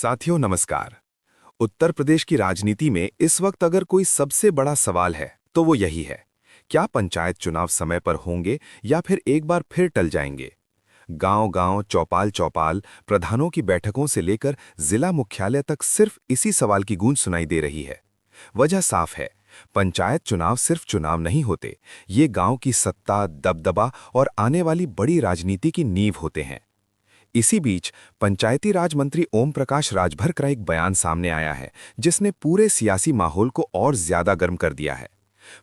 साथियों नमस्कार। उत्तर प्रदेश की राजनीति में इस वक्त अगर कोई सबसे बड़ा सवाल है तो वो यही है, क्या पंचायत चुनाव समय पर होंगे या फिर एक बार फिर टल जाएंगे। गांव-गांव, चौपाल-चौपाल, प्रधानों की बैठकों से लेकर जिला मुख्यालय तक सिर्फ इसी सवाल की गूंज सुनाई दे रही है। वजह साफ है, पंचायत चुनाव सिर्फ चुनाव नहीं होते, ये गांव की सत्ता, दबदबा और आने वाली बड़ी राजनीति की नींव होते हैं। इसी बीच पंचायती राज मंत्री ओम प्रकाश राजभर का एक बयान सामने आया है, जिसने पूरे सियासी माहौल को और ज्यादा गर्म कर दिया है।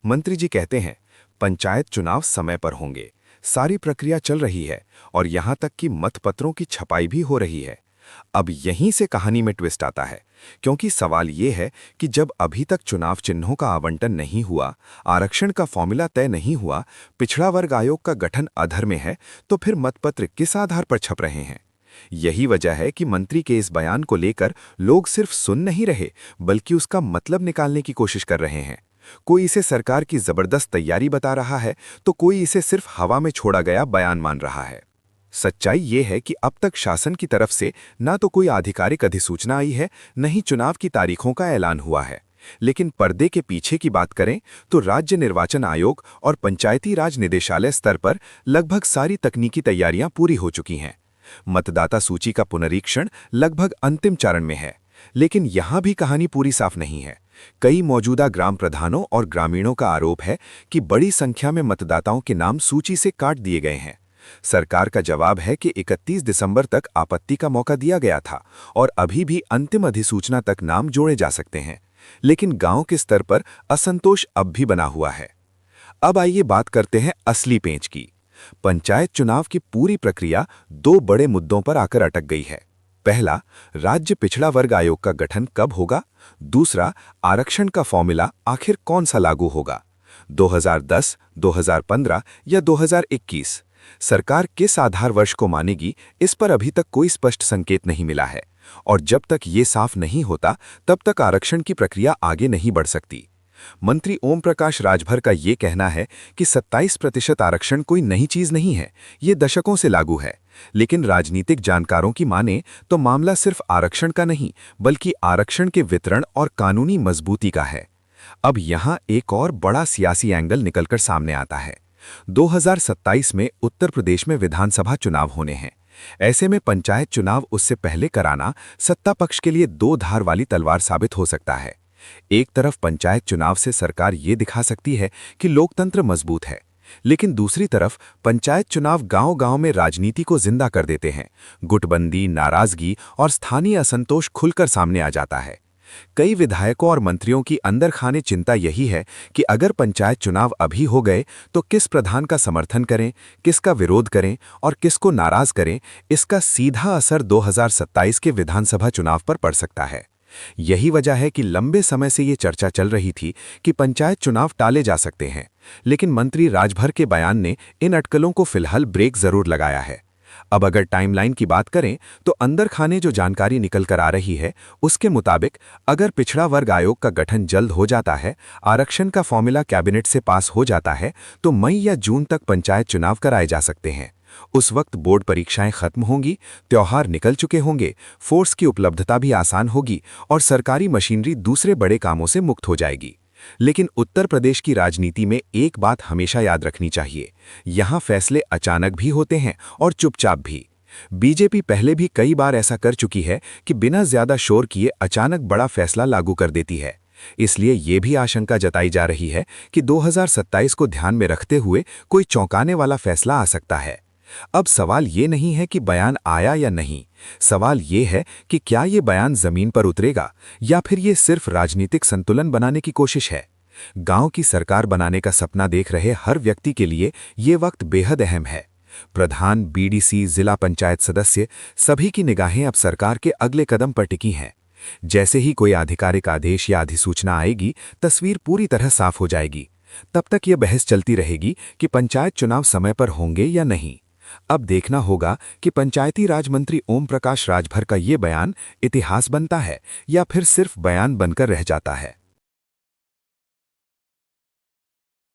मंत्री जी कहते हैं, पंचायत चुनाव समय पर होंगे, सारी प्रक्रिया चल रही है और यहां तक कि मतपत्रों की छपाई भी हो रही है। अब यहीं से कहानी में ट्विस्ट आता है, क्योंकि सवाल ये है कि जब अभी तक चुनाव चिन्हों का आवंटन नहीं हुआ, आरक्षण का फॉर्मूला तय नहीं हुआ, पिछड़ा वर्ग आयोग का गठन अधर में है, तो फिर मतपत्र किस आधार पर छप रहे हैं। यही वजह है कि मंत्री के इस बयान को लेकर लोग सिर्फ सुन नहीं रहे, बल्कि उसका मतलब निकालने की कोशिश कर रहे हैं। कोई इसे सरकार की जबरदस्त तैयारी बता रहा है, तो कोई इसे सिर्फ हवा में छोड़ा गया बयान मान रहा है। सच्चाई ये है कि अब तक शासन की तरफ से ना तो कोई आधिकारिक अधिसूचना आई है, न ही चुनाव की तारीखों का ऐलान हुआ है। लेकिन पर्दे के पीछे की बात करें तो राज्य निर्वाचन आयोग और पंचायती राज निदेशालय स्तर पर लगभग सारी तकनीकी तैयारियां पूरी हो चुकी हैं। मतदाता सूची का पुनरीक्षण लगभग अंतिम चरण में है, लेकिन यहां भी कहानी पूरी साफ नहीं है। कई मौजूदा ग्राम प्रधानों और ग्रामीणों का आरोप है कि बड़ी संख्या में मतदाताओं के नाम सूची से काट दिए गए हैं। सरकार का जवाब है कि 31 दिसंबर तक आपत्ति का मौका दिया गया था और अभी भी अंतिम अधिसूचना तक नाम जोड़े जा सकते हैं, लेकिन गांव के स्तर पर असंतोष अब भी बना हुआ है। अब आइए बात करते हैं असली पेंच की। पंचायत चुनाव की पूरी प्रक्रिया दो बड़े मुद्दों पर आकर अटक गई है। पहला, राज्य पिछड़ा वर्ग आयोग का गठन कब होगा। दूसरा, आरक्षण का फॉर्मूला आखिर कौन सा लागू होगा, 2010, 2015 या 2021। सरकार किस आधार वर्ष को मानेगी, इस पर अभी तक कोई स्पष्ट संकेत नहीं मिला है, और जब तक ये साफ नहीं होता तब तक आरक्षण की प्रक्रिया आगे नहीं बढ़ सकती। मंत्री ओम प्रकाश राजभर का ये कहना है कि 27% आरक्षण कोई नई चीज नहीं है, ये दशकों से लागू है। लेकिन राजनीतिक जानकारों की माने तो मामला सिर्फ आरक्षण का नहीं, बल्कि आरक्षण के वितरण और कानूनी मजबूती का है। अब यहां एक और बड़ा सियासी एंगल निकलकर सामने आता है। 2027 में उत्तर प्रदेश में विधानसभा चुनाव होने हैं। ऐसे में पंचायत चुनाव उससे पहले कराना सत्ता पक्ष के लिए दो धार वाली तलवार साबित हो सकता है। एक तरफ पंचायत चुनाव से सरकार ये दिखा सकती है कि लोकतंत्र मजबूत है, लेकिन दूसरी तरफ पंचायत चुनाव गांव-गांव में राजनीति को जिंदा कर देते हैं। गुटबंदी, नाराजगी और स्थानीय असंतोष खुलकर सामने आ जाता है। कई विधायकों और मंत्रियों की अंदर खाने चिंता यही है कि अगर पंचायत चुनाव अभी हो गए तो किस प्रधान का समर्थन करें, किसका विरोध करें और किसको नाराज करें। इसका सीधा असर 2027 के विधानसभा चुनाव पर पड़ सकता है। यही वजह है कि लंबे समय से ये चर्चा चल रही थी कि पंचायत चुनाव टाले जा सकते हैं, लेकिन मंत्री राजभर के बयान ने इन अटकलों को फिलहाल ब्रेक जरूर लगाया है। अब अगर टाइमलाइन की बात करें तो अंदर खाने जो जानकारी निकल कर आ रही है, उसके मुताबिक अगर पिछड़ा वर्ग आयोग का गठन जल्द हो जाता है, आरक्षण का फॉर्मूला कैबिनेट से पास हो जाता है, तो मई या जून तक पंचायत चुनाव कराए जा सकते हैं। उस वक्त बोर्ड परीक्षाएं खत्म होंगी, त्योहार निकल चुके होंगे, फोर्स की उपलब्धता भी आसान होगी और सरकारी मशीनरी दूसरे बड़े कामों से मुक्त हो जाएगी। लेकिन उत्तर प्रदेश की राजनीति में एक बात हमेशा याद रखनी चाहिए, यहां फैसले अचानक भी होते हैं और चुपचाप भी। बीजेपी पहले भी कई बार ऐसा कर चुकी है कि बिना ज्यादा शोर किए अचानक बड़ा फैसला लागू कर देती है। इसलिए ये भी आशंका जताई जा रही है कि 2027 को ध्यान में रखते हुए कोई चौंकाने वाला फैसला आ सकता है। अब सवाल ये नहीं है कि बयान आया या नहीं, सवाल ये है कि क्या ये बयान जमीन पर उतरेगा या फिर ये सिर्फ राजनीतिक संतुलन बनाने की कोशिश है। गांव की सरकार बनाने का सपना देख रहे हर व्यक्ति के लिए ये वक्त बेहद अहम है। प्रधान, बीडीसी, जिला पंचायत सदस्य, सभी की निगाहें अब सरकार के अगले कदम पर टिकी हैं। जैसे ही कोई आधिकारिक आदेश या अधिसूचना आएगी, तस्वीर पूरी तरह साफ हो जाएगी। तब तक ये बहस चलती रहेगी कि पंचायत चुनाव समय पर होंगे या नहीं। अब देखना होगा कि पंचायती राज मंत्री ओम प्रकाश राजभर का ये बयान इतिहास बनता है या फिर सिर्फ बयान बनकर रह जाता है।